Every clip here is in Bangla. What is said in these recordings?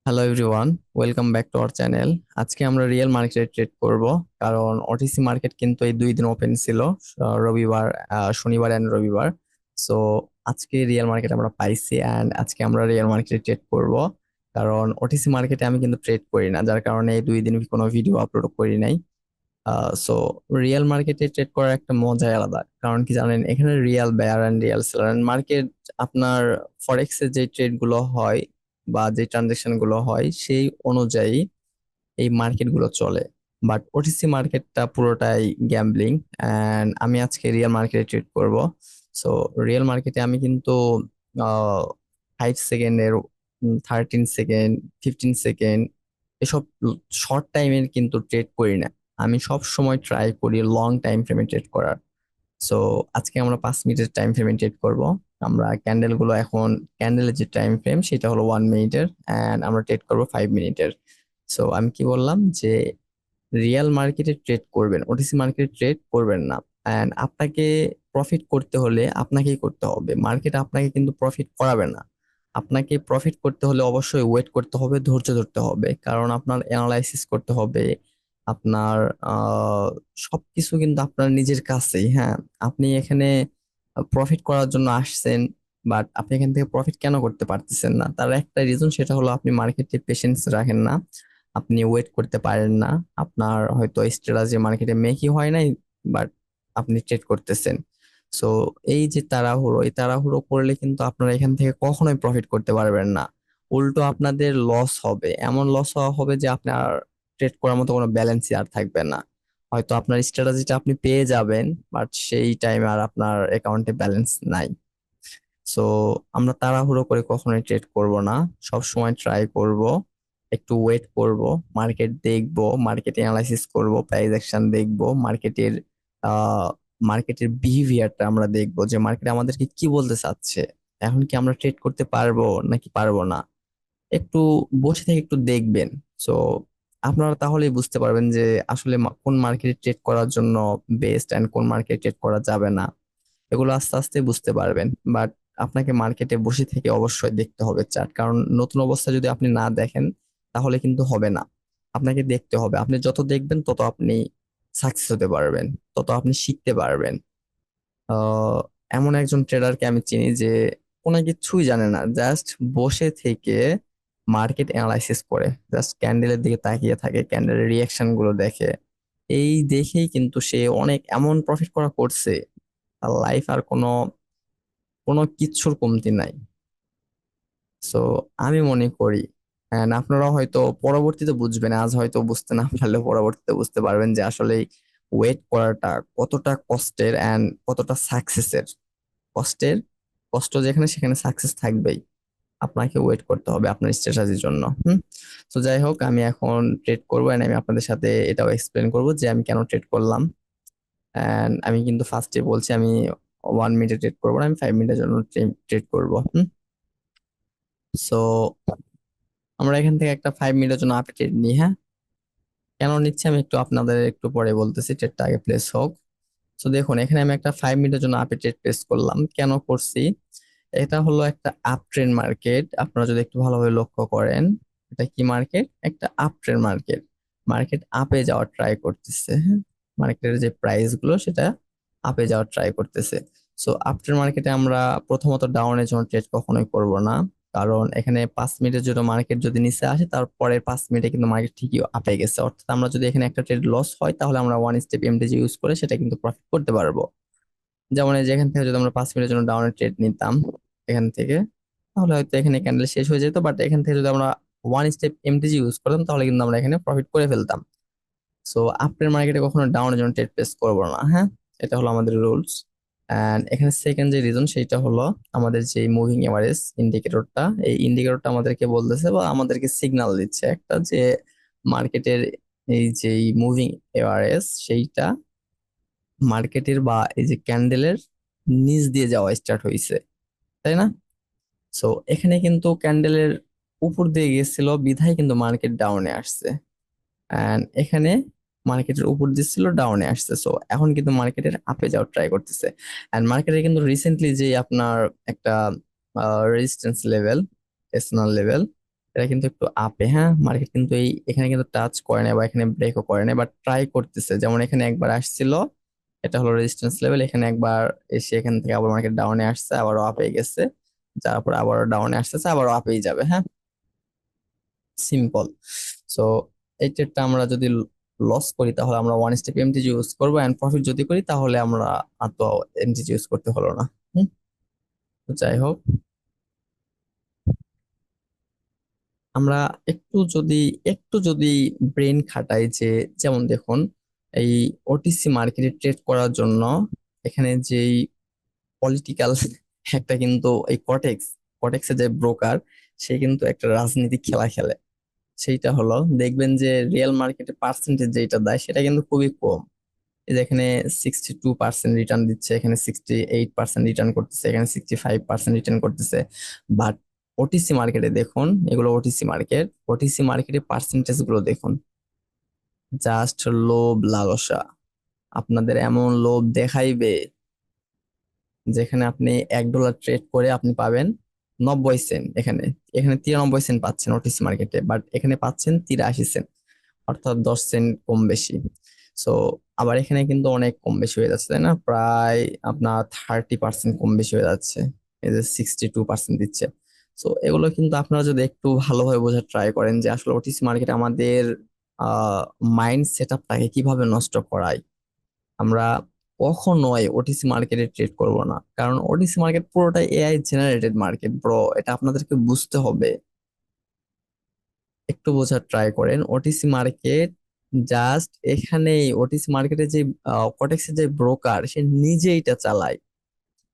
Hello everyone, welcome back to our channel. আজকে আমরা রিয়েল মার্কেটে ট্রেড করব, কারণ ওটিসি মার্কেট কিন্তু এই 2 দিন ওপেন ছিল, রবিবার, শনিবার এন্ড রবিবার। সো আজকে রিয়েল মার্কেট আমরা পাইছি অ্যান্ড আজকে আমরা রিয়েল মার্কেটে ট্রেড করব। কারণ ওটিসি মার্কেটে আমি কিন্তু ট্রেড করি না, যার কারণে এই 2 দিন কোনো ভিডিও আপলোড করি নাই। সো রিয়েল মার্কেটে ট্রেড করার একটা মজাই আলাদা, কারণ কি জানেন, এখানে real buyer and real seller market. আপনার ফরেক্স এর যে ট্রেড গুলো হয় বা যে ট্রানজেকশন গুলো হয় সেই অনুযায়ী এই মার্কেট গুলো চলে। বাট ওটিসি মার্কেটটা পুরোটাই গ্যাম্বলিং, এন্ড আমি আজকে রিয়েল মার্কেটে ট্রেড করব। সো রিয়েল মার্কেটে আমি কিন্তু 5 সেকেন্ডের, 13 সেকেন্ড, 15 সেকেন্ড, এসব শর্ট টাইমের কিন্তু ট্রেড করি না। আমি সব সময় ট্রাই করি লং টাইম ফ্রেমে ট্রেড করার। সো আজকে আমরা 5 মিনিটের টাইম ফ্রেমে ট্রেড করব। আমরা ক্যান্ডেল গুলো এখন, ক্যান্ডেলের যে টাইম ফ্রেম সেটা হলো 1 মিনিটের, এন্ড আমরা ট্রেড করব 5 মিনিটের। সো আমি কি বললাম যে রিয়েল মার্কেটে ট্রেড করবেন, ওটিসি মার্কেটে ট্রেড করবেন না। এন্ড আপনাকে প্রফিট করতে হলে আপনাকেই করতে হবে, মার্কেট আপনাকে কিন্তু প্রফিট করাবে না। আপনাকে প্রফিট করতে হলে অবশ্যই ওয়েট করতে হবে, ধৈর্য ধরতে হবে, কারণ আপনার অ্যানালাইসিস করতে হবে। আপনার আহ সবকিছু কিন্তু আপনার নিজের কাছেই। হ্যাঁ, আপনি এখানে প্রফিট করার জন্য আসছেন, বাট আপনি এখান থেকে প্রফিট কেন করতে পারতেছেন না? তার একটা রিজন, সেটা হলো আপনি মার্কেটে পেশেন্স রাখেন না, আপনি ওয়েট করতে পারেন না। আপনার হয়তো স্ট্র্যাটেজি মার্কেটে মেকই হয় নাই, বাট আপনি ট্রেড করতেছেন। সো এই যে তাড়াহুড়ো, এই তাড়াহুড়ো করলে কিন্তু আপনারা এখান থেকে কখনোই প্রফিট করতে পারবেন না। উল্টো আপনাদের লস হবে, এমন লস হবে যে আপনার ট্রেড করার মতো কোনো ব্যালেন্সই আর থাকবে না। হয়তো আপনার স্ট্র্যাটেজিটা আপনি পেয়ে যাবেন, বাট সেই টাইমে আর আপনার অ্যাকাউন্টে ব্যালেন্স নাই। সো আমরা তাড়াহুড়ো করে কখনোই ট্রেড করব না, সব সময় ট্রাই করব, একটু ওয়েট করব, মার্কেট দেখব, মার্কেট অ্যানালাইসিস করব, প্রাইস অ্যাকশন দেখব, মার্কেটের আহ মার্কেটের বিহেভিয়ারটা আমরা দেখব যে মার্কেট আমাদেরকে কি বলতে চাচ্ছে, এখন কি আমরা ট্রেড করতে পারবো নাকি পারবো না। একটু বসে থেকে একটু দেখবেন। সো আপনারা তাহলেই বুঝতে পারবেন যে আসলে কোন মার্কেটে ট্রেড করার জন্য বেস্ট এন্ড কোন মার্কেটে ট্রেড করা যাবে না। এগুলো আস্তে আস্তে বুঝতে পারবেন। বাট আপনাকে মার্কেটে বসে থেকে অবশ্যই দেখতে হবে চার্ট, কারণ নতুন অবস্থা যদি আপনি না দেখেন তাহলে কিন্তু হবে না। আপনাকে দেখতে হবে, আপনি যত দেখবেন তত আপনি সাকসেস হতে পারবেন, তত আপনি শিখতে পারবেন। আহ এমন একজন ট্রেডারকে আমি চিনি যে কোনো কিছুই জানে না, জাস্ট বসে থেকে মার্কেট অ্যানালাইসিস করে, জাস্ট ক্যান্ডেলের দিকে তাকিয়ে থাকে, ক্যান্ডেলের রিয়াকশন গুলো দেখে। এই দেখেই কিন্তু সে অনেক এমন প্রফিট করা করছে, তার লাইফ আর কোনো কোনো কিচ্ছুর কমতি নাই। সো আমি মনে করি, and আপনারা হয়তো পরবর্তীতে বুঝবেন, আজ হয়তো বুঝতে না পারলেও পরবর্তীতে বুঝতে পারবেন যে আসলে ওয়েট করাটা কতটা কষ্টের এন্ড কতটা সাকসেসের। কষ্টের, কষ্ট যেখানে সেখানে সাকসেস থাকবেই। আপনাকে ওয়েট করতে হবে আপনার স্ট্র্যাটেজির জন্য। তো যাই হোক, আমি এখন ট্রেড করবো এন্ড আমি আপনাদের সাথে এটাও এক্সপ্লেন করবো যে আমি কেন ট্রেড করলাম। এন্ড আমি কিন্তু ফার্স্টে বলছি আমি 1 মিনিটে ট্রেড করবো না, আমি 5 মিনিটের জন্য ট্রেড করবো। সো আমরা এখান থেকে একটা 5 মিনিটের জন্য আপডেট নিই। হ্যাঁ, কেন নিচ্ছি আমি একটু আপনাদের একটু পরে বলতেছি, ট্রেডটা আগে প্লেস হোক। তো দেখুন, এখানে আমি একটা 5 মিনিটের জন্য আপডেট ট্রেড প্লেস করলাম। কেন করছি? এটা হলো একটা আপ ট্রেন্ড মার্কেট, আপনারা যদি একটু ভালোভাবে লক্ষ্য করেন। এটা কি মার্কেট? একটা আপ ট্রেন্ড মার্কেট। মার্কেট আপে যাওয়ার ট্রাই করতেছে। হ্যাঁ, মার্কেটের যে প্রাইস গুলো সেটা আপে যাওয়ার ট্রাই করতেছে। সো আপ ট্রেন্ড মার্কেটে আমরা প্রথমত ডাউনের জন্য ট্রেড কখনোই করব না, কারণ এখানে 5 মিনিটের জন্য মার্কেট যদি নিচে আসে তারপরে 5 মিনিটে কিন্তু মার্কেট ঠিকই আপে গেছে, অর্থাৎ আমরা যদি এখানে একটা ট্রেড লস হয় তাহলে আমরা ওয়ান স্টেপ এমডিজি ইউজ করে সেটা কিন্তু প্রফিট করতে পারবো। যেমন এই যে এখান থেকে যদি আমরা 5 মিনিটের জন্য ডাউনের ট্রেড নিতাম এখান থেকে, তাহলে হয়তো এখানে ক্যান্ডেল শেষ হয়ে যেত, বাট এখান থেকে যদি আমরা ওয়ান স্টেপ এমটিজি ইউজ করতাম তাহলে কিন্তু আমরা এখানে প্রফিট করে ফেলতাম। সো আপের মার্কেটে কখনো ডাউনের জন্য ট্রেড প্লেস করবো না। হ্যাঁ, এটা হলো আমাদের রুলস। এন্ড এখানে সেকেন্ড যে রিজন সেটা হলো আমাদের যে মুভিং এভারেজ ইন্ডিকেটরটা, এই ইন্ডিকেটরটা আমাদেরকে বলতেছে বা আমাদেরকে সিগন্যাল দিচ্ছে একটা যে মার্কেটের এই যে মুভিং এভারেজ সেইটা মার্কেটের বা এই যে ক্যান্ডেলের নিচ দিয়ে যাওয়া স্টার্ট হয়েছে, তাই না? সো এখানে কিন্তু ক্যান্ডেলের উপর দিয়ে গেছিল বিধায় কিন্তু মার্কেট ডাউনে আসছে, এন্ড এখানে মার্কেটের উপর দিয়ে ছিল ডাউনে আসছে। সো এখন কিন্তু মার্কেটের আপে যাওয়ার ট্রাই করতেছে। এন্ড মার্কেটে কিন্তু রিসেন্টলি যে আপনার একটা রেজিস্ট্যান্স লেভেল, এসএনএল লেভেল, এটা কিন্তু একটু আপে, হ্যাঁ, মার্কেট কিন্তু এই এখানে কিন্তু টাচ করে না বা এখানে ব্রেকও করে না, বাট ট্রাই করতেছে। যেমন এখানে একবার আসছিল, এটা হলো রেজিস্ট্যান্স লেভেল, এখানে একবার এসে এখান থেকে আবার মার্কেট ডাউনে আসছে, আবারও আপে গেছে, যার পর আবারও ডাউনে আসতেছে, আবারও আপেই যাবে, হ্যাঁ, সিম্পল। সো এই ট্রেডটা আমরা যদি লস করি তাহলে আমরা ওয়ান স্টেপ এমটিজি ইউজ করবো, এন্ড প্রফিট যদি করি তাহলে আমরা আর তো এমটিজি ইউজ করতে হলো না। হুম, তো যাই হোক, আমরা একটু যদি ব্রেন খাটাই, যে যেমন দেখুন, এই ওটিসি মার্কেটে ট্রেড করার জন্য এখানে যেই পলিটিক্যাল একটা কিন্তু এই কটেক্সের যে ব্রোকার, সে কিন্তু একটা রাজনীতিক খেলা খেলে। সেইটা হলো, দেখবেন যে রিয়েল মার্কেটে পার্সেন্টেজ যেটা দেয় সেটা কিন্তু খুবই কম। এই যে এখানে 62% রিটার্ন দিচ্ছে, এখানে 68% রিটার্ন করতেছে, এখানে 65% রিটার্ন করতেছে। বাট ওটিসি মার্কেটে দেখুন, এগুলো ওটিসি মার্কেটে পার্সেন্টেজ গুলো দেখুন, জাস্ট লোভ লালসা আপনাদের এমন লোভ দেখাইবে, যেখানে আপনি $1 ট্রেড করে আপনি পাবেন 90 সেন্ট। এখানে এখানে 93 সেন্ট পাচ্ছেন ওটিসি মার্কেটে, বাট এখানে পাচ্ছেন 83 সেন্ট, অর্থাৎ 10 সেন্ট কম বেশি। সো আবার এখানে কিন্তু অনেক কম বেশি হয়ে যাচ্ছে, তাই না? প্রায় আপনার 30% কম বেশি হয়ে যাচ্ছে, এই যে 62% দিচ্ছে। সো এগুলো কিন্তু আপনারা যদি একটু ভালোভাবে বোঝার ট্রাই করেন যে আসলে ওটিসি মার্কেট আমাদের মাইন্ড সেট আপটাকে কিভাবে নষ্ট করায়। আমরা কখনোই ওটিসি মার্কেটে ট্রেড করব না, কারণ ওটিসি মার্কেট পুরোটাই এআই জেনারেটেড মার্কেট ব্রো, এটা আপনাদেরকে বুঝতে হবে। একটু বোঝার ট্রাই করেন, ওটিসি মার্কেট জাস্ট এখানেই, ওটিসি মার্কেটে যে কটেক্সের যে ব্রোকার, সে নিজে এটা চালায়।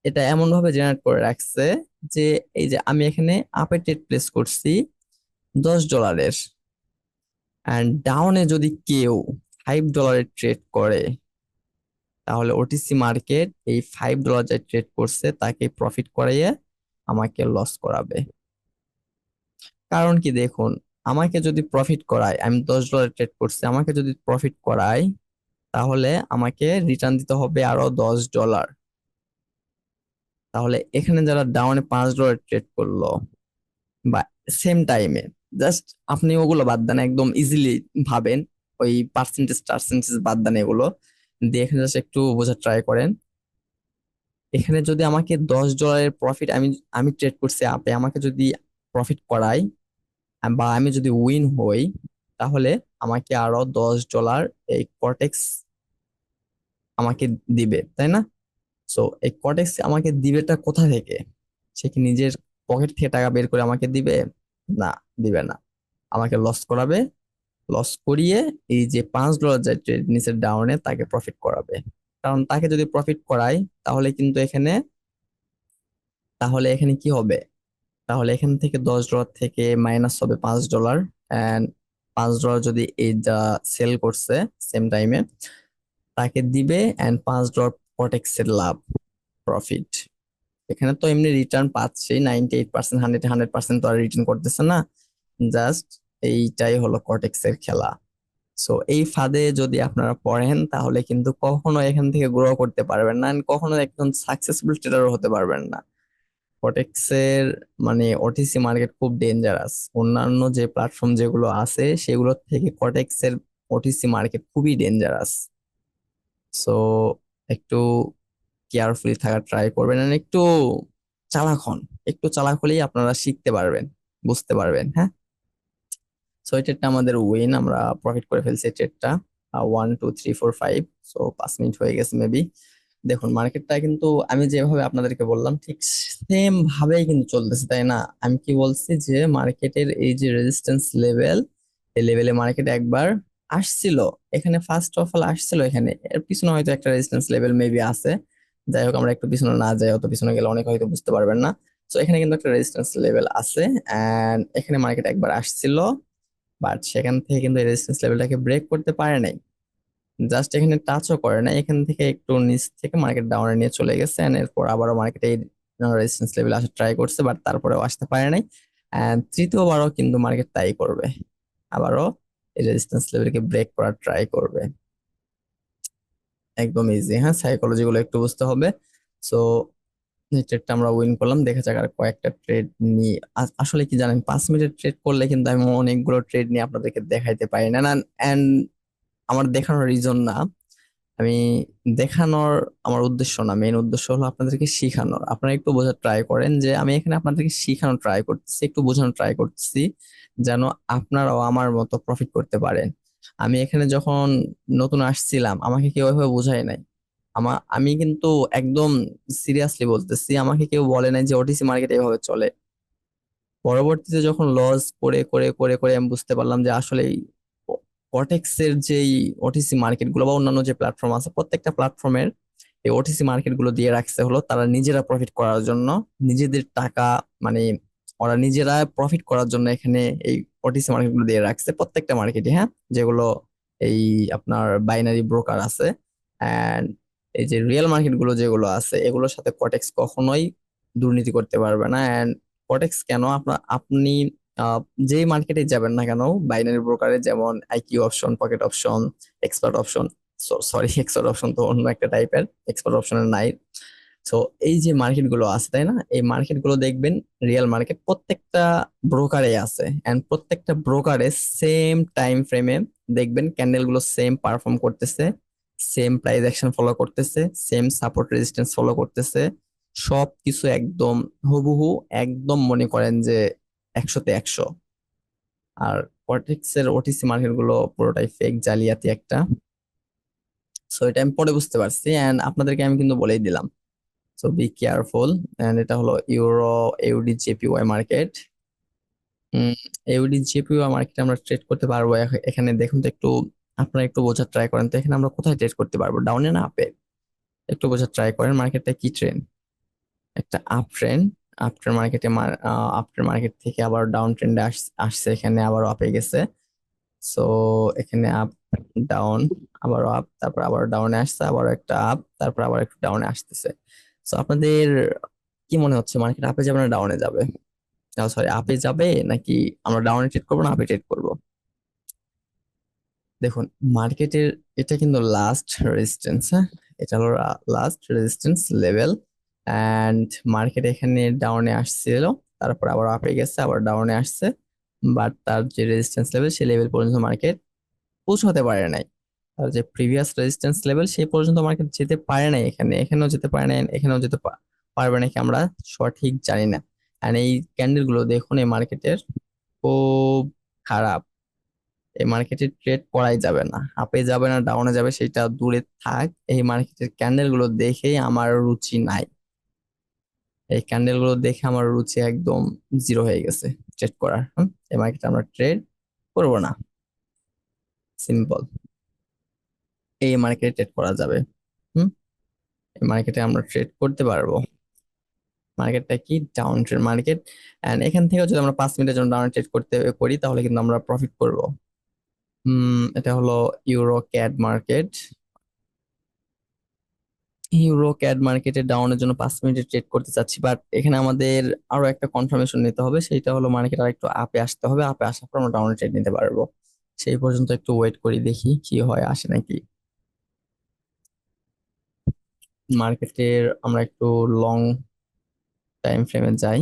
এটা এমন ভাবে জেনারেট করে রাখছে যে এই যে আমি এখানে আপে ট্রেড প্লেস করছি $10, অ্যান্ড ডাউনে যদি কেউ $5 ট্রেড করে, তাহলে ওটিসি মার্কেট এই $5 যে ট্রেড করছে তাকে প্রফিট করাইয়ে আমাকে লস করাবে। কারণ কি দেখুন, আমাকে যদি প্রফিট করায়, আমি $10 ট্রেড করছি, আমাকে যদি প্রফিট করায়, তাহলে আমাকে রিটার্ন দিতে হবে আরো $10। তাহলে এখানে যারা ডাউনে $5 ট্রেড করলো বা সেম টাইমে, জাস্ট আপনি ওগুলো বাদ দেন, একদম ইজিলি ভাবেন, ওই পার্সেন্টেজ টার্সেন্টেজ বাদ দেন এগুলো দিয়ে, এখানে জাস্ট একটু বোঝার ট্রাই করেন। এখানে যদি আমাকে $10 প্রফিট, আমি আমি ট্রেড করছি আপে, আমাকে যদি প্রফিট করাই বা আমি যদি উইন হই, তাহলে আমাকে আরো $10 এই কটেক্স আমাকে দিবে, তাই না? সো এই কটেক্স আমাকে দিবেটা কোথা থেকে? সে কি নিজের পকেট থেকে টাকা বের করে আমাকে দিবে? না, দিবে না, আমাকে লস করাবে। লস করিয়ে এই যে $5 যে ট্রেড নিচের ডাউনে, তাকে প্রফিট করাবে। কারণ তাকে যদি প্রফিট করাই, তাহলে কিন্তু এখানে কি হবে? তাহলে এখান থেকে $10 থেকে মাইনাস হবে $5। অ্যান্ড $5 যদি এই যা সেল করছে সেম টাইমে, তাকে দিবে, অ্যান্ড $5 প্রটেক্সের লাভ, প্রফিট। এখানে তো এমনি রিটার্ন পাচ্ছেই 98%, 100% তো আর রিটার্ন করতেছে না, জাস্ট এইটাই হলো কটেক্সের খেলা। সো এই ফাঁদে যদি আপনারা পড়েন, তাহলে কিন্তু কখনো এখান থেকে গ্রো করতে পারবেন না, and কখনো একজন সাকসেসফুল ট্রেডারও হতে পারবেন না। কটেক্সের মানে ওটিসি মার্কেট খুব ডেঞ্জারাস, অন্যান্য যে প্ল্যাটফর্ম যেগুলো আছে সেগুলোর থেকে কটেক্সের ওটিসি মার্কেট খুবই ডেঞ্জারাস। সো একটু কেয়ারফুলি থাকার ট্রাই করবেন, and চালাক হন একটু চালাক হলেই আপনারা শিখতে পারবেন, বুঝতে পারবেন, হ্যাঁ। সো এই ট্রেডটা আমাদের উইন, আমরা প্রফিট করে ফেলছি এই ট্রেডটা। 1 2 3 4 5, সো 5 মিনিট হয়ে গেছে মেবি। দেখুন মার্কেটটা কিন্তু আমি যেভাবে আপনাদেরকে বললাম ঠিক সেম ভাবেই কিন্তু চলতেছে, তাই না? আমি কি বলছি যে মার্কেটের এই যে রেজিস্ট্যান্স লেভেল, এই লেভেলে মার্কেট একবার আসছিল, এখানে ফার্স্ট অফ অল আসছিল, এখানে এর পিছনে হয়তো একটা রেজিস্ট্যান্স লেভেল মেবি আছে। যাই হোক, আমরা একটু পিছনে না যাই, অত পিছনে গেলে অনেক হয়তো বুঝতে পারবেন না। তো এখানে কিন্তু একটা রেজিস্ট্যান্স লেভেল আছে, এন্ড এখানে মার্কেট একবার আসছিল, বাট সেখান থেকে কিন্তু রেজিস্ট্যান্স লেভেলটাকে ব্রেক করতে পারে নাই, জাস্ট এখানে টাচও করে না, এখান থেকে একটু নিচ থেকে মার্কেট ডাউনে নিয়ে চলে গেছে, and এরপর আবারও মার্কেট এই রেজিস্ট্যান্স লেভেল আসার ট্রাই করছে, বাট তারপরেও আসতে পারে নাই। এন্ড তৃতীয়বারও কিন্তু মার্কেট তাই করবে, আবারও এই রেজিস্ট্যান্স লেভেলকে ব্রেক করার ট্রাই করবে। একদম ইজি, হ্যাঁ, সাইকোলজি গুলো একটু বুঝতে হবে। সো এই ট্রেডটা আমরা উইন করলাম, দেখা যাক আর কয়েকটা ট্রেড নিয়ে। আসলে কি জানেন, 5 মিনিটের ট্রেড করলে কিন্তু আমি অনেকগুলো ট্রেড নিয়ে আপনাদেরকে দেখাইতে পারি না না। এন্ড আমার দেখানোর রিজন না, আমি দেখানোর আমার উদ্দেশ্য না, মেইন উদ্দেশ্য হলো আপনাদেরকে শিখানোর। আপনারা একটু বোঝার ট্রাই করেন যে আমি এখানে আপনাদেরকে শিখানোর ট্রাই করতেছি, একটু বোঝানোর ট্রাই করতেছি, যেন আপনারাও আমার মতো প্রফিট করতে পারেন। আমি এখানে যখন নতুন আসছিলাম আমাকে কেউ এভাবে বোঝায় নাই। আমি কিন্তু একদম সিরিয়াসলি বলতেছি, আমাকে কেউ বলে নাই যে ওটিসি মার্কেট এভাবে চলে। পরবর্তীতে যখন লস করে করে করে করে আমি বুঝতে পারলাম যে আসলে কটেক্স এর যেই ওটিসি মার্কেট গুলো বা অন্যান্য যে প্ল্যাটফর্ম আছে, প্রত্যেকটা প্ল্যাটফর্মের এই ওটিসি মার্কেট গুলো দিয়ে রাখছে হলো তারা নিজেরা প্রফিট করার জন্য, নিজেদের টাকা, মানে ওরা নিজেরা প্রফিট করার জন্য এখানে এই ওটিসি মার্কেট গুলো দিয়ে রাখছে, প্রত্যেকটা মার্কেটে, হ্যাঁ, যেগুলো এই আপনার বাইনারি ব্রোকার আছে। এন্ড এই যে রিয়েল মার্কেট গুলো যেগুলো আছে এগুলোর সাথে কটেক্স কখনোই দুর্নীতি করতে পারবে না। এন্ড কটেক্স কেন, আপনি আহ, যেই মার্কেটে যাবেন না কেন, বাইনারি ব্রোকারে যেমন IQ option, pocket option, expert option, sorry expert option তো অন্য একটা টাইপের, এক্সপার্ট অপশনের নাই। তো এই যে মার্কেট গুলো আছে তাই না, এই মার্কেট গুলো দেখবেন রিয়েল মার্কেট প্রত্যেকটা ব্রোকারে আছে, এন্ড প্রত্যেকটা ব্রোকারে সেম টাইম ফ্রেমে দেখবেন ক্যান্ডেল গুলো সেম পারফর্ম করতেছে, সেম প্রাইস অ্যাকশন ফলো করতেছে, সেম সাপোর্ট রেজিস্ট্যান্স ফলো করতেছে, সবকিছু একদম হুবহু, একদম মনে করেন যে 100-তে 100। আর কর্টেক্স এর ওটিসি মার্কেট গুলো পুরোটাই ফেক, জালিয়াতি একটা। সো এটা আমি পরে বুঝতে পারছি, এন্ড আপনাদেরকে আমি কিন্তু বলেই দিলাম। So be careful. এন্ড এটা হলো euro UD JPY market. UD JPY মার্কেটে আমরা ট্রেড করতে পারবো। এখানে দেখুন তো একটু, আপনারা একটু বোঝার ট্রাই করেন তো, এখানে আমরা কোথায় ট্রেড করতে পারবো, ডাউনে না আপে? একটু বোঝার ট্রাই করেন, মার্কেটটা কি ট্রেন্ড? একটা আপ ট্রেন্ড। আফটার মার্কেটে আফটার মার্কেট থেকে আবার ডাউন ট্রেন্ডে আসছে, এখানে আবার আপে গেছে। সো এখানে আপ, ডাউন, আবার আপ, তারপর আবার ডাউনে আসছে, আবার একটা আপ, তারপর আবার একটু ডাউনে আসতেছে। সো আপনাদের কি মনে হচ্ছে, মার্কেট আপে যাবে না ডাউনে যাবে? সরি, আপে যাবে নাকি আমরা ডাউনে ট্রেড করবো না আপে ট্রেড করবো? দেখুন, মার্কেটের এটা কিন্তু লাস্ট রেজিস্ট্যান্স, হ্যাঁ, এটা হলো last resistance level. And market এখানে ডাউনে আসছিল, তারপর আবার আপে গেছে, আবার ডাউনে আসছে, বাট তার যে রেজিস্ট্যান্স লেভেল সেই লেভেল পর্যন্ত মার্কেট পৌঁছাতে পারে নাই। আর যে প্রিভিয়াস রেজিস্ট্যান্স লেভেল সেই পর্যন্ত মার্কেট যেতে পারে নাই, এখানেও যেতে পারে নাই, এখানেও যেতে পারবে নাকি আমরা সঠিক জানি না। আর এই ক্যান্ডেল গুলো দেখুন, এই মার্কেটের খুব খারাপ। এই মার্কেটে ট্রেড করাই যাবে না, আপে যাবে না ডাউনে যাবে সেটা দূরে থাক, এই মার্কেটের ক্যান্ডেল গুলো দেখেই আমার রুচি নাই। এই ক্যান্ডেল গুলো দেখে আমার রুচি একদম জিরো হয়ে গেছে ট্রেড করার। এই মার্কেটে আমরা ট্রেড করবো না, সিম্পল। এই মার্কেটে ট্রেড করা যাবে। হুম, এই মার্কেটে আমরা ট্রেড করতে পারবো। মার্কেটটা কি, ডাউন ট্রেড মার্কেট। এন্ড এখান থেকে যদি আমরা 5 মিনিটের জন্য ডাউন ট্রেড করতে করি তাহলে কিন্তু আমরা প্রফিট করব। এটা হলো euro CAD market. Euro CAD মার্কেটে ডাউনের জন্য 5 মিনিটে ট্রেড করতে চাচ্ছি, বাট এখানে আমাদের আরো একটা কনফার্মেশন নিতে হবে, সেটা হলো মার্কেট আর একটু আপে আসতে হবে, আপে আসার পর আমরা ডাউনে ট্রেড নিতে পারবো। সেই পর্যন্ত একটু ওয়েট করি, দেখি কি হয়, আসে নাকি মার্কেটের। আমরা একটু লং টাইম ফ্রেমে যাই।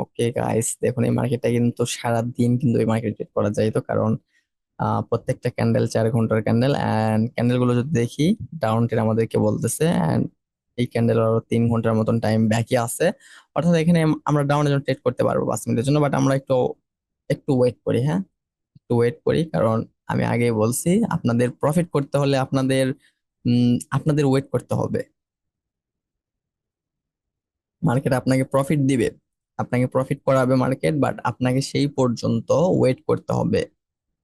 ওকে গাইস, দেখুন এই মার্কেটটা কিন্তু সারা দিন কিন্তু এই মার্কেট ট্রেড করা যায় তো, কারণ প্রত্যেকটা ক্যান্ডেল 4 ঘন্টার ক্যান্ডেল, এন্ড ক্যান্ডেল গুলো যদি দেখি ডাউন ট্রেড আমাদেরকে বলতেছে, এন্ড এই ক্যান্ডেল আরো 3 ঘন্টার মতন টাইম বাকি আছে। অর্থাৎ এখানে আমরা ডাউনের জন্য ট্রেড করতে পারবো 5 মিনিটের জন্য, বাট আমরা একটু একটু ওয়েট করি, হ্যাঁ, একটু ওয়েট করি, কারণ আমি আগেই বলছি আপনাদের প্রফিট করতে হলে আপনাদের ওয়েট করতে হবে। মার্কেট আপনাকে প্রফিট দিবে, আপনাকে প্রফিট করাবে মার্কেট, বাট আপনাকে সেই পর্যন্ত ওয়েট করতে হবে,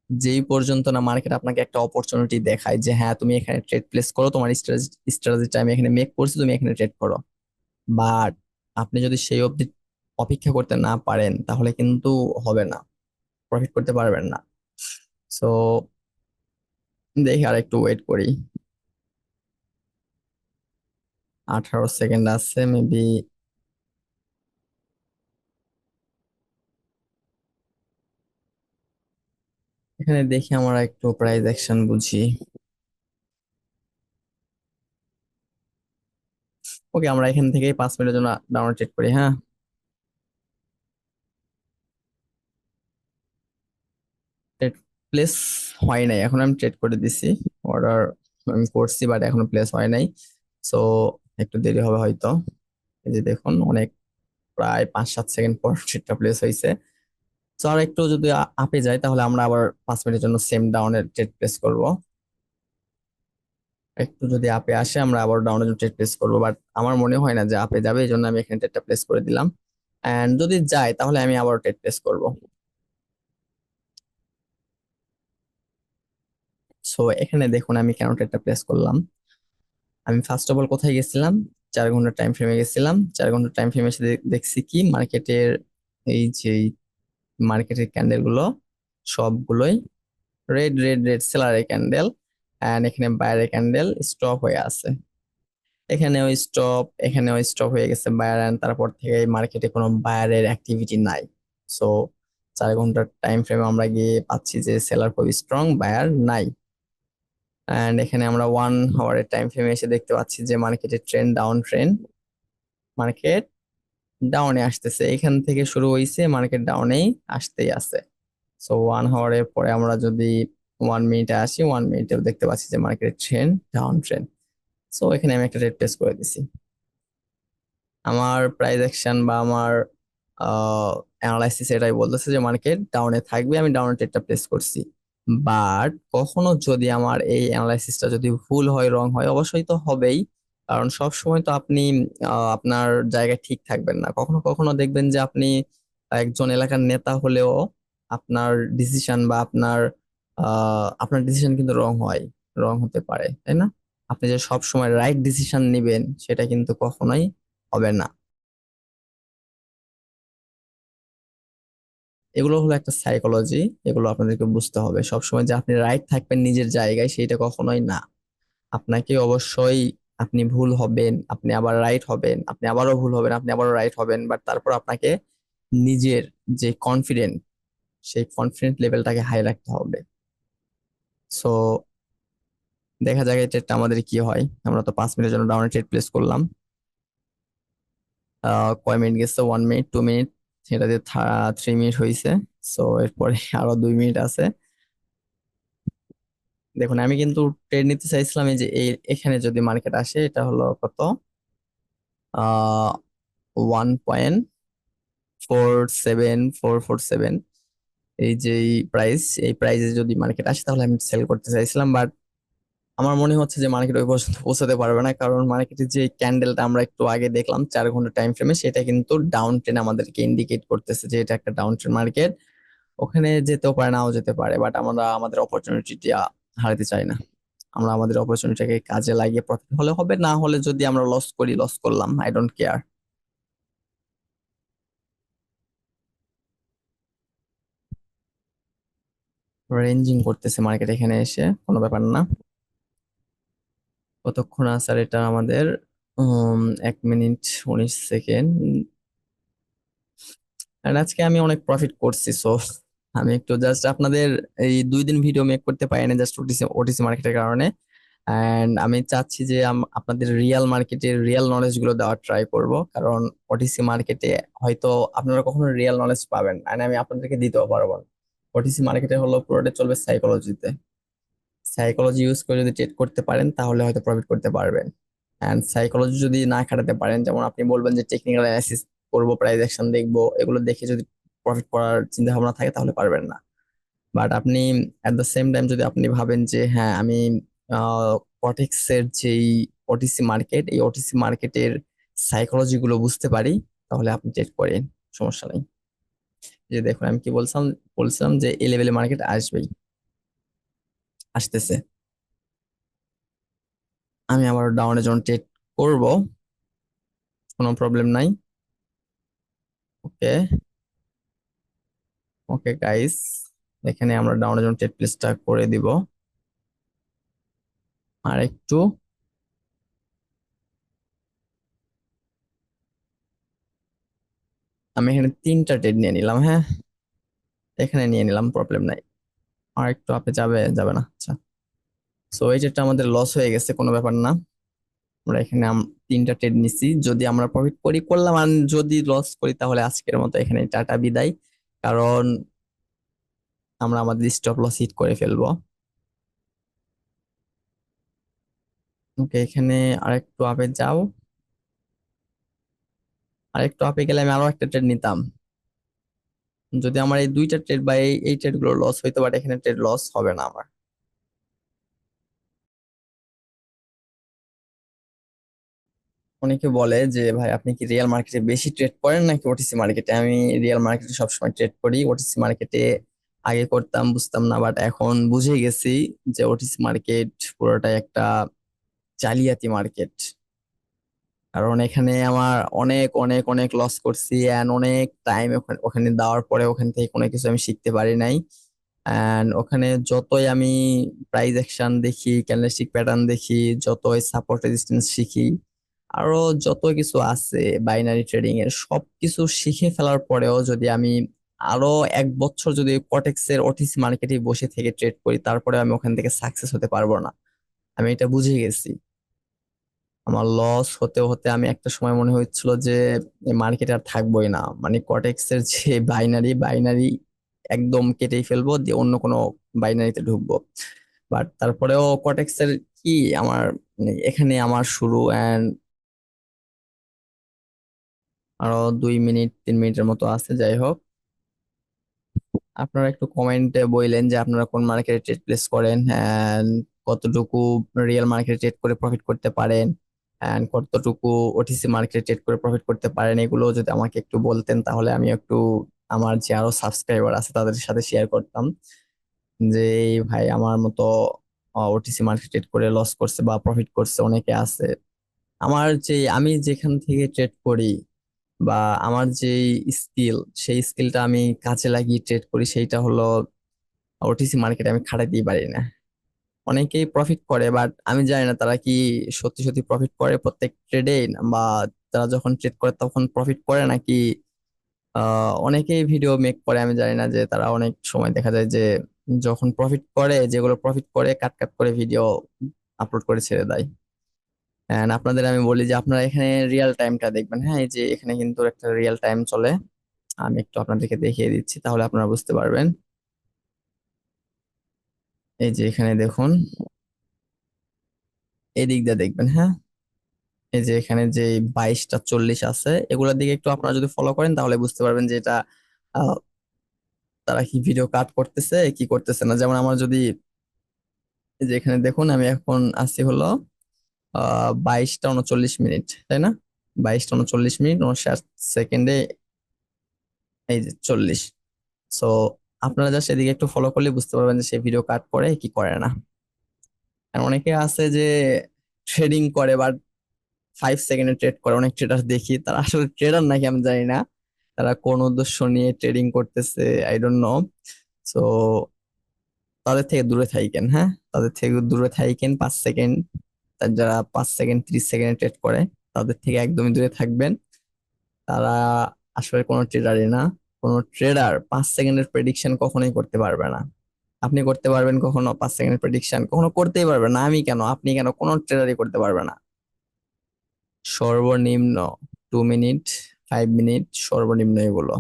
যেই পর্যন্ত না মার্কেট আপনাকে একটা অপরচুনিটি দেখায় যে হ্যাঁ তুমি এখানে ট্রেড প্লেস করো, তোমার স্ট্র্যাটেজিটা আমি এখানে মেক করছি, তুমি এখানে ট্রেড করো। বাট আপনি যদি সেই অবধি অপেক্ষা করতে না পারেন তাহলে কিন্তু হবে না, প্রফিট করতে পারবেন না। সো দেখি আর একটু ওয়েট করি। 18 সেকেন্ড আছে মেবি। এখানে দেখি আমরা একটু প্রাইস অ্যাকশন বুঝি। ওকে, আমরা এখান থেকেই 5 মিনিটের জন্য ডাউন ট্রেড করি, হ্যাঁ। ট্রেড প্লেস হয় নাই, এখন আমি ট্রেড করে দিছি। অর্ডার আমি করছি, বাট এখনো প্লেস হয় নাই। সো একটু দেরি হবে হয়তো। এই যে দেখুন, অনেক প্রায় 5-7 সেকেন্ড পর ট্রেডটা প্লেস হয়েছে। তো আর একটু যদি আপে যায় তাহলে আমরা আবার 5 মিনিটের জন্য সেম ডাউনের ট্রেড প্লেস করব। একটু যদি আপে আসে আমরা আবার ডাউনের জন্য ট্রেড প্লেস করবো, বাট আমার মনে হয় না যে আপে যাবে, এই জন্য আমি এখানে ট্রেডটা প্লেস করে দিলাম। এন্ড যদি যায় তাহলে আমি আবার ট্রেড প্লেস করব। সো এখানে দেখুন আমি কেন ট্রেডটা প্লেস করলাম। আমি ফার্স্ট অফ অল কোথায় গেছিলাম? 4 ঘন্টার টাইম ফ্রেমে গেছিলাম। 4 ঘন্টার টাইম ফ্রেমে এসে দেখছি কি মার্কেটের, এই যে মার্কেটের ক্যান্ডেল গুলো সবগুলোই রেড রেড রেড সেলারের ক্যান্ডেল। এন্ড এখানে বাইরের ক্যান্ডেল স্টপ হয়ে আছে। এখানেও স্টপ, এখানেও স্টপ হয়ে গেছে বায়ার, এন্ড তারপর থেকে মার্কেটে কোনো বায়ারের অ্যাক্টিভিটি নাই। সো 4 ঘন্টার টাইম ফ্রেমে আমরা গিয়ে পাচ্ছি যে সেলার খুব স্ট্রং, বায়ার নাই। এন্ড এখানে আমরা 1 আওয়ারের টাইম ফ্রেমে এসে দেখতে পাচ্ছি যে মার্কেটের ট্রেন্ড ডাউন ট্রেন্ড, মার্কেট ডাউনে আসতেছে, এখান থেকে শুরু হয়েছে, মার্কেট ডাউনেই আসতেই আছে। সো 1 আওয়ারের পরে আমরা যদি 1 মিনিটে আসি, 1 মিনিটেও দেখতে পাচ্ছি যে মার্কেটের ট্রেন্ড ডাউন ট্রেন্ড। সো এখানে আমি একটা রেড প্লেস করে দিছি। আমার প্রাইস অ্যাকশন বা আমার অ্যানালাইসিস এটাই বলতেছে যে মার্কেট ডাউনে থাকবে, আমি ডাউনে ট্রেডটা প্লেস করছি। বাট কখনো যদি আমার এই অ্যানালাইসিসটা যদি ভুল হয়, রং হয়, অবশ্যই তো হবেই। কারণ সব সময় তো আপনি আপনার জায়গায় ঠিক থাকবেন না, কখনো কখনো দেখবেন যে আপনি একজন এলাকার নেতা হলেও আপনার ডিসিশন বা আপনার ডিসিশন কিন্তু রং হয়, রং হতে পারে, তাই না? আপনি যে সব সময় রাইট ডিসিশন নেবেন সেটা কিন্তু কখনোই হবে না। এগুলো হলো একটা সাইকোলজি, এগুলো আপনাদেরকে বুঝতে হবে। সবসময় যে আপনি রাইট থাকবেন নিজের জায়গায় সেইটা কখনোই না। আপনাকে অবশ্যই, আপনি ভুল হবেন, আপনি আবার রাইট হবেন, আপনি আবারও ভুল হবেন, আপনি আবারও রাইট হবেন, বাট তারপর আপনাকে নিজের যে কনফিডেন্ট, সেই কনফিডেন্ট লেভেলটাকে হাই রাখতে হবে। সো দেখা যাক এই ট্রেডটা আমাদের কি হয়। আমরা তো 5 মিনিটের জন্য ডাউনে ট্রেড প্লেস করলাম। কয় মিনিট গেছে? 1 মিনিট, 2 মিনিট, সেটা দিয়ে 3 মিনিট হয়েছে। সো এরপরে আরো 2 মিনিট আছে। দেখুন আমি কিন্তু ট্রেড নিতে চাইছিলাম এই যে এখানে যদি মার্কেট আসে, এটা হলো কত, 1.47447, এই যে প্রাইস, এই প্রাইসে যদি মার্কেট আসে তাহলে আমি সেল করতে চাইছিলাম। বাট আমার মনে হচ্ছে যে মার্কেট ওই পর্যন্ত পৌঁছাতে পারবে না, কারণ মার্কেটের যে ক্যান্ডেলটা আমরা একটু আগে দেখলাম 4 ঘন্টা টাইম ফ্রেমে, সেটা কিন্তু ডাউন ট্রেন আমাদেরকে ইন্ডিকেট করতেছে যে এটা একটা ডাউন ট্রেন মার্কেট। ওখানে যেতেও পারে, নাও যেতে পারে, বাট আমরা আমাদের অপরচুনিটিটা হারাতে চাই না। আমরা আমাদের অপরচুনিটিকে কাজে লাগিয়ে প্রফিট হলে হবে, না হলে যদি আমরা লস করি, লস করলাম, আই ডোন্ট কেয়ার। রেঞ্জিং করতেছে মার্কেট এখানে এসে, কোনো ব্যাপার না। কতক্ষণ আছে আর এটা আমাদের? 1 মিনিট 19 সেকেন্ড। আর আজকে আমি অনেক প্রফিট করছি, সো আমি একটু জাস্ট আপনাদের এই 2 দিন ভিডিও মেক করতে পারি না, জাস্ট ওটিসি ওটিসি মার্কেটের কারণে। এন্ড আমি চাচ্ছি যে আপনাদের রিয়েল মার্কেটের রিয়েল নলেজ গুলো দেওয়ার ট্রাই করব, কারণ ওটিসি মার্কেটে হয়তো আপনারা কখনো রিয়েল নলেজ পাবেন না, and আমি আপনাদেরকে দিতেও পারবো না। ওটিসি মার্কেটে হলো পুরোটা চলবে সাইকোলজিতে। সাইকোলজি ইউজ করে যদি ট্রেড করতে পারেন তাহলে হয়তো প্রফিট করতে পারবেন। এন্ড সাইকোলজি যদি না খাটাতে পারেন, যেমন আপনি বলবেন যে টেকনিক্যাল অ্যানালাইসিস করবো, প্রাইস অ্যাকশন দেখবো, এগুলো দেখে যদি প্রফিট করার চিন্তা ভাবনা থাকে তাহলে পারবেন না। বাট আপনি এট দ্য সেম টাইম যদি আপনি ভাবেন যে হ্যাঁ আমি কটেক্স এর যেই ওটিসি মার্কেট, এই ওটিসি মার্কেটের সাইকোলজি গুলো বুঝতে পারি, তাহলে আপনি ট্রেড করেন, সমস্যা নেই। যে দেখুন আমি কি বলছিলাম, বলছিলাম যে এই লেভেলে মার্কেট আসবেই, আসতেছে। আমি আবার ডাউনের জন্য ট্রেড করব, কোনো প্রবলেম নাই। ওকে, ওকে গাইস, এখানে আমরা ডাউনের জন্য ট্রেড প্লেসটা করে দিব। আর একটু, আমি এখানে 3টা ট্রেড নিয়ে নিলাম, হ্যাঁ, এখানে নিয়ে নিলাম, প্রবলেম নাই। আর একটু আপে যাবে, যাবে না, আচ্ছা। সো এই ট্রেডটা আমাদের লস হয়ে গেছে, কোনো ব্যাপার না। আমরা এখানে তিনটা ট্রেড নিছি, যদি আমরা প্রফিট করি করলাম, আর যদি লস করি তাহলে আজকের মতো এখানে টাটা বিদায়। কারণ আমরা আমাদের স্টপ লস হিট করে ফেলবো। ওকে, এখানে আরেকটু আপে যাও। আরেকটু আপে গেলে আমি আরো একটা ট্রেড নিতাম। যদি আমার এই দুইটা ট্রেড বা এই ট্রেড গুলো লস হইতে পারে, এখানে ট্রেড লস হবে না আমার। অনেকে বলে যে ভাই আপনি কি রিয়েল মার্কেটে বেশি ট্রেড করেন নাকি ওটিসি মার্কেটে? আমি রিয়েল মার্কেটে সবসময় ট্রেড করি। ওটিসি মার্কেটে আগে করতাম বুঝতাম না, বাট এখন বুঝে গেছি যে ওটিসি মার্কেট পুরোটাই একটা জালিয়াতি মার্কেট। কারণ এখানে আমার অনেক অনেক অনেক লস করছি, এন্ড অনেক টাইম ওখানে দেওয়ার পরে ওখান থেকে কোনো কিছু আমি শিখতে পারি নাই। এন্ড ওখানে যতই আমি প্রাইস অ্যাকশন দেখি, ক্যান্ডেলস্টিক প্যাটার্ন দেখি, যতই সাপোর্ট রেজিস্ট্যান্স শিখি, আরো যত কিছু আছে বাইনারি ট্রেডিং এর, সবকিছু শিখে ফেলার পরেও যদি আমি আরো 1 বছর যদি কটেক্স এর ওটিসি মার্কেটে বসে থেকে ট্রেড করি, তারপরে আমি ওখান থেকে সাকসেস হতে পারবো না। আমি এটা বুঝে গেছি। আমার লস হতে হতে আমি একটা সময় মনে হচ্ছিল যে মার্কেট আর থাকবোই না, মানে কটেক্স এর যে বাইনারি বাইনারি একদম কেটেই ফেলবো, দিয়ে অন্য কোনো বাইনারিতে ঢুকবো। বাট তারপরেও কটেক্স এর কি আমার, মানে এখানে আমার শুরু। অ্যান্ড আরো 2 মিনিট 3 মিনিটের মতো আছে, যাই হোক। আপনারা একটু কমেন্টে বললেন যে আপনারা কোন মার্কেটে ট্রেড প্লেস করেন, এন্ড কতটুকু রিয়েল মার্কেটে ট্রেড করে প্রফিট করতে পারেন, এন্ড কতটুকু ওটিসি মার্কেটে ট্রেড করে প্রফিট করতে পারেন। এগুলো যদি আমাকে একটু বলতেন তাহলে আমি একটু আমার যে আরো সাবস্ক্রাইবার আছে তাদের সাথে শেয়ার করতাম যে এই ভাই আমার মতো ওটিসি মার্কেট ট্রেড করে লস করছে বা প্রফিট করছে অনেকে আছে। আমার যে আমি যেখান থেকে ট্রেড করি বা আমার যে স্কিল, সেই স্কিলটা আমি কাজে লাগিয়ে ট্রেড করি, সেইটা হলো ওটিসি মার্কেটে আমি খাটাইতেই পারি না। অনেকেই প্রফিট করে, বাট আমি জানি না তারা কি সত্যি সত্যি প্রফিট করে প্রত্যেক ট্রেডে, বা তারা যখন ট্রেড করে তখন প্রফিট করে নাকি অনেকেই ভিডিও মেক করে। আমি জানি না যে তারা অনেক সময় দেখা যায় যে যখন প্রফিট করে, যেগুলো প্রফিট করে কাট কাট করে ভিডিও আপলোড করে ছেড়ে দেয়। এন্ড আপনাদের আমি বলি যে আপনারা এখানে রিয়েল টাইমটা দেখবেন। হ্যাঁ, এই যে এখানে কিন্তু একটা রিয়েল টাইম চলে, আমি একটু আপনাদেরকে দেখিয়ে দিচ্ছি তাহলে আপনারা বুঝতে পারবেন। এই যে এখানে দেখুন, এই দিক দিয়ে দেখবেন। হ্যাঁ, এই যে এখানে যে 22টা 40 আছে, এগুলোর দিকে একটু আপনারা যদি ফলো করেন তাহলে বুঝতে পারবেন যে এটা আহ, তারা কি ভিডিও কাট করতেছে কি করতেছে না। যেমন আমার যদি এই যে এখানে দেখুন, আমি এখন আছি হলো 22টা 39 মিনিট, তাই না? 22টা 39 মিনিট 59 সেকেন্ডে, এই যে 40। সো আপনারা জাস্ট এদিকে একটু ফলো করলে বুঝতে পারবেন যে সে ভিডিও কাট করে কি করে না। আর অনেকে আছে যে ট্রেডিং করে, বাট 5 সেকেন্ডে ট্রেড করে। অনেক ট্রেডার দেখি তারা আসলে ট্রেডার নাকি আমি জানি না, তারা কোন উদ্দেশ্য নিয়ে ট্রেডিং করতেছে আই ডোন্ট নো। সো তাদের থেকে দূরে থাকেন। হ্যাঁ, তাদের থেকে দূরে থাকেন। 5 সেকেন্ড, তার যারা 5 সেকেন্ড 30 সেকেন্ডে ট্রেড করে তাদের থেকে একদমই দূরে থাকবেন। তারা আসলে কোনো ট্রেডারই না। কোনো ট্রেডার 5 সেকেন্ডের প্রেডিকশন কখনোই করতে পারবে না। আপনি করতে পারবেন কখনো 5 সেকেন্ডের প্রেডিকশন? কখনো করতেই পারবেন না। আমি কেন, আপনি কেন, কোনো ট্রেডারই করতে পারবে না। সর্বনিম্ন 2 মিনিট 5 মিনিট সর্বনিম্ন এগুলো,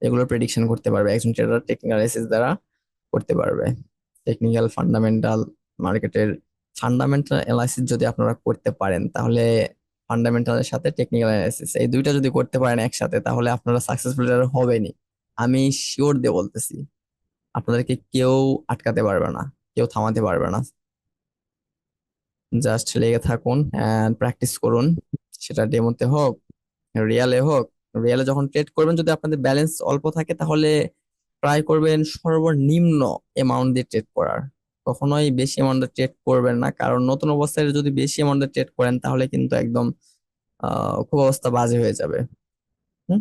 এগুলো প্রেডিকশন করতে পারবে একজন ট্রেডার, টেকনিক্যাল অ্যানালাইসিস দ্বারা করতে পারবে। টেকনিক্যাল ফান্ডামেন্টাল মার্কেটের ফান্ডামেন্টাল অ্যানালাইসিস যদি আপনারা করতে পারেন তাহলে ফান্ডামেন্টালের সাথে টেকনিক্যাল অ্যানালাইসিস এই দুইটা যদি করতে পারেন একসাথে, তাহলে আপনারা সাকসেসফুল ট্রেডার হবেনই। আমি শিওর দিয়ে বলতেছি, আপনাদেরকে কেউ আটকাতে পারবে না, কেউ থামাতে পারবে না। জাস্ট লেগে থাকুন এন্ড প্র্যাকটিস করুন, সেটা ডেমোতে হোক রিয়ালে হোক। রিয়ালে যখন ট্রেড করবেন, যদি আপনাদের ব্যালেন্স অল্প থাকে তাহলে ট্রাই করবেন সর্বনিম্ন অ্যামাউন্ট দিয়ে ট্রেড করার। কখনোই বেশি অ্যামাউন্টে ট্রেড করবেন না, কারণ নতুন অবস্থায় যদি বেশি অ্যামাউন্টে ট্রেড করেন তাহলে কিন্তু একদম খুব অবস্থা বাজে হয়ে যাবে। হুম।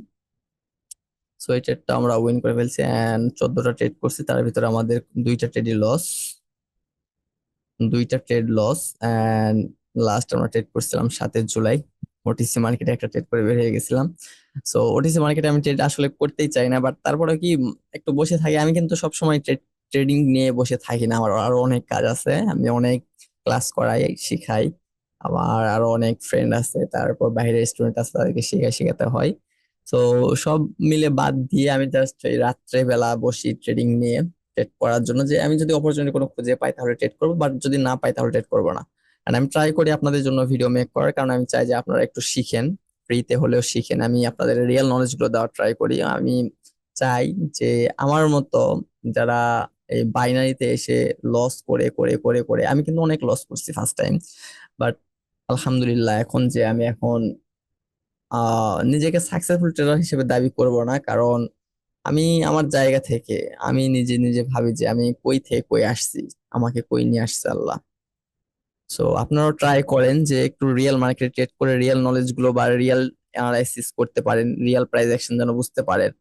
সো এই ট্রেডটা আমরা উইন করে ফেলছি, এন্ড 14টা ট্রেড করছি, তার ভিতরে আমাদের দুইটা ট্রেডই লস। দুইটা ট্রেড লস। এন্ড লাস্ট আমরা ট্রেড করছিলাম 7 জুলাই, ওটিসি মার্কেটে একটা ট্রেড করে বের হয়ে গেছিলাম। সো ওটিসি মার্কেটে আমি ট্রেড আসলে করতেই চাই না, বাট তারপরে কি একটু বসে থাকি। আমি কিন্তু সবসময় ট্রেডিং নিয়ে বসে থাকি না, আমার আরো অনেক কাজ আছে। আমি অনেক ক্লাস করাই, শিখাই, আমার আরো অনেক ফ্রেন্ড আছে, তারপর বাইরের স্টুডেন্ট আছে, তাদেরকে শেখাতে হয়। তো সব মিলে বাদ দিয়ে আমি জাস্ট এই রাত্রে বেলা বসি ট্রেডিং নিয়ে, ট্রেড করার জন্য, যে আমি যদি অপরচুনিটি কোনো খুঁজে পাই তাহলে ট্রেড করবো, বাট যদি না পাই তাহলে ট্রেড করবো না। আর আমি ট্রাই করি আপনাদের জন্য ভিডিও মেক করার, কারণ আমি চাই যে আপনারা একটু শিখেন, ফ্রিতে হলেও শিখেন। আমি আপনাদের রিয়েল নলেজ গুলো দেওয়ার ট্রাই করি। আমি চাই যে আমার মতো যারা এই বাইনারিতে এসে লস করে করে করে করে, আমি কিন্তু অনেক লস করছি ফার্স্ট টাইম, বাট আলহামদুলিল্লাহ এখন যে আমি এখন নিজেকে সাকসেসফুল ট্রেডার হিসেবে দাবি করব না, কারণ আমি আমার জায়গা থেকে আমি নিজে নিজে ভাবি যে আমি কই থেকে কই আসছি, আমাকে কই নিয়ে আসছে আল্লাহ। সো আপনারাও ট্রাই করেন যে একটু রিয়েল মার্কেট ট্রেড করে রিয়েল নলেজ গুলো বা রিয়েল অ্যানালাইসিস করতে পারেন, রিয়েল প্রাইস অ্যাকশন যেন বুঝতে পারেন।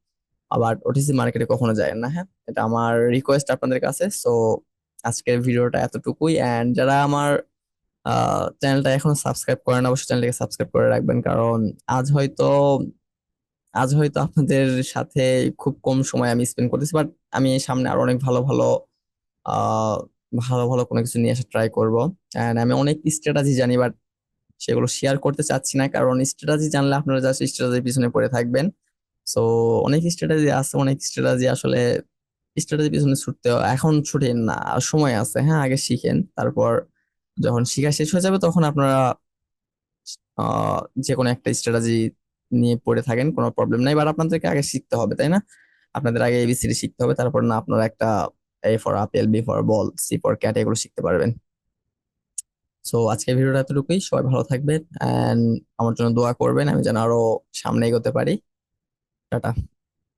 আবার ওটিসি মার্কেটে কখনো যায় না, হ্যাঁ, এটা আমার রিকোয়েস্ট আপনাদের কাছে। সো আজকের ভিডিওটা এতটুকুই, এন্ড যারা আমার চ্যানেলটা এখনো সাবস্ক্রাইব করেন অবশ্যই চ্যানেলটাকে সাবস্ক্রাইব করে রাখবেন, কারণ আজ হয়তো আজ হয়তো আপনাদের সাথে খুব কম সময় আমি স্পেন্ড করতেছি, বাট আমি সামনে আরো অনেক ভালো ভালো আহ ভালো ভালো কোনো কিছু নিয়ে আসার ট্রাই করবো। এন্ড আমি অনেক স্ট্র্যাটাজি জানি, বাট সেগুলো শেয়ার করতে চাচ্ছি না, কারণ স্ট্র্যাটাজি জানলে আপনারা জাস্ট স্ট্র্যাটাজির পিছনে পড়ে থাকবেন। সো অনেক স্ট্র্যাটেজি আছে, অনেক স্ট্র্যাটেজি আসলে স্ট্র্যাটেজি পিছনে ছুটতে এখন ছুটেন না, আর সময় আছে, হ্যাঁ, আগে শিখেন, তারপর যখন শিখা শেষ হয়ে যাবে তখন আপনারা আহ যে কোনো একটা স্ট্র্যাটেজি নিয়ে পড়ে থাকেন, কোনো প্রবলেম নাই, বাট আপনাদেরকে আগে শিখতে হবে, তাই না? আপনাদের আগে এবিসিডি শিখতে হবে, তারপর না আপনারা একটা A for apple, B for ball, C for cat এগুলো শিখতে পারবেন। সো আজকের ভিডিওটা এতটুকুই, সবাই ভালো থাকবেন এন্ড আমার জন্য দোয়া করবেন আমি যেন আরো সামনে এগোতে পারি। টাটা।